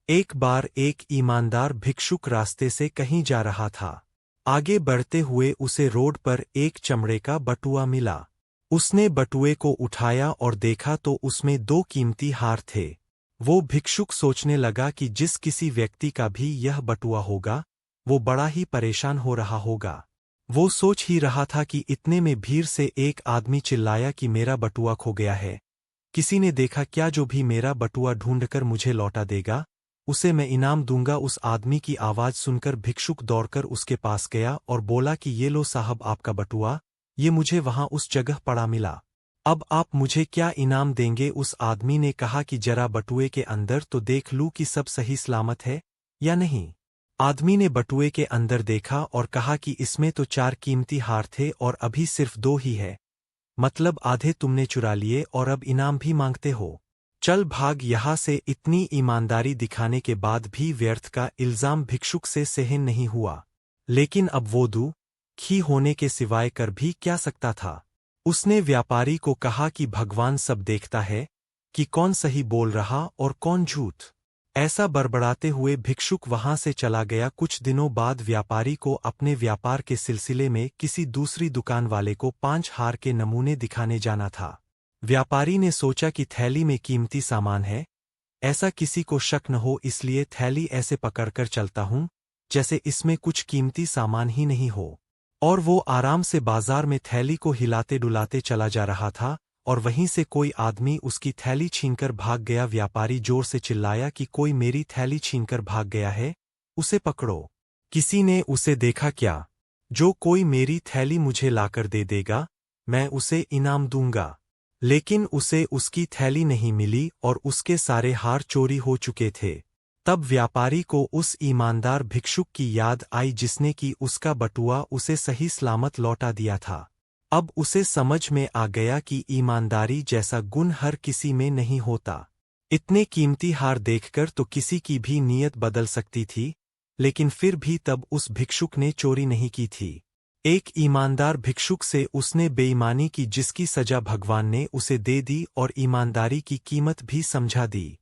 एक बार एक ईमानदार भिक्षुक रास्ते से कहीं जा रहा था। आगे बढ़ते हुए उसे रोड पर एक चमड़े का बटुआ मिला। उसने बटुए को उठाया और देखा तो उसमें 2 कीमती हार थे। वो भिक्षुक सोचने लगा कि जिस किसी व्यक्ति का भी यह बटुआ होगा, वो बड़ा ही परेशान हो रहा होगा। वो सोच ही रहा था कि इतने में भीड़ से एक आदमी चिल्लाया कि मेरा बटुआ खो गया है। किसी ने देखा क्या? जो भी मेरा बटुआ ढूंढकर मुझे लौटा देगा, उसे मैं इनाम दूंगा। उस आदमी की आवाज सुनकर भिक्षुक दौड़कर उसके पास गया और बोला कि ये लो साहब आपका बटुआ, ये मुझे वहां उस जगह पड़ा मिला। अब आप मुझे क्या इनाम देंगे? उस आदमी ने कहा कि जरा बटुए के अंदर तो देख लूं कि सब सही सलामत है या नहीं। आदमी ने बटुए के अंदर देखा और कहा कि इसमें तो 4 कीमती हार थे और अभी सिर्फ 2 ही है। मतलब आधे तुमने चुरा लिए और अब इनाम भी मांगते हो। चल भाग यहाँ से। इतनी ईमानदारी दिखाने के बाद भी व्यर्थ का इल्जाम भिक्षुक से सहन नहीं हुआ। लेकिन अब वो दुखी होने के सिवाय कर भी क्या सकता था। उसने व्यापारी को कहा कि भगवान सब देखता है कि कौन सही बोल रहा और कौन झूठ। ऐसा बड़बड़ाते हुए भिक्षुक वहां से चला गया। कुछ दिनों बाद व्यापारी को अपने व्यापार के सिलसिले में किसी दूसरी दुकान वाले को 5 हार के नमूने दिखाने जाना था। व्यापारी ने सोचा कि थैली में कीमती सामान है, ऐसा किसी को शक न हो, इसलिए थैली ऐसे पकड़कर चलता हूं जैसे इसमें कुछ कीमती सामान ही नहीं हो। और वो आराम से बाजार में थैली को हिलाते डुलाते चला जा रहा था और वहीं से कोई आदमी उसकी थैली छीनकर भाग गया। व्यापारी जोर से चिल्लाया कि कोई मेरी थैली छीनकर भाग गया है, उसे पकड़ो। किसी ने उसे देखा क्या? जो कोई मेरी थैली मुझे लाकर दे देगा, मैं उसे इनाम दूंगा। लेकिन उसे उसकी थैली नहीं मिली और उसके सारे हार चोरी हो चुके थे। तब व्यापारी को उस ईमानदार भिक्षुक की याद आई जिसने कि उसका बटुआ उसे सही सलामत लौटा दिया था। अब उसे समझ में आ गया कि ईमानदारी जैसा गुण हर किसी में नहीं होता। इतने कीमती हार देखकर तो किसी की भी नीयत बदल सकती थी, लेकिन फिर भी तब उस भिक्षुक ने चोरी नहीं की थी। एक ईमानदार भिक्षुक से उसने बेईमानी की जिसकी सजा भगवान ने उसे दे दी और ईमानदारी की कीमत भी समझा दी।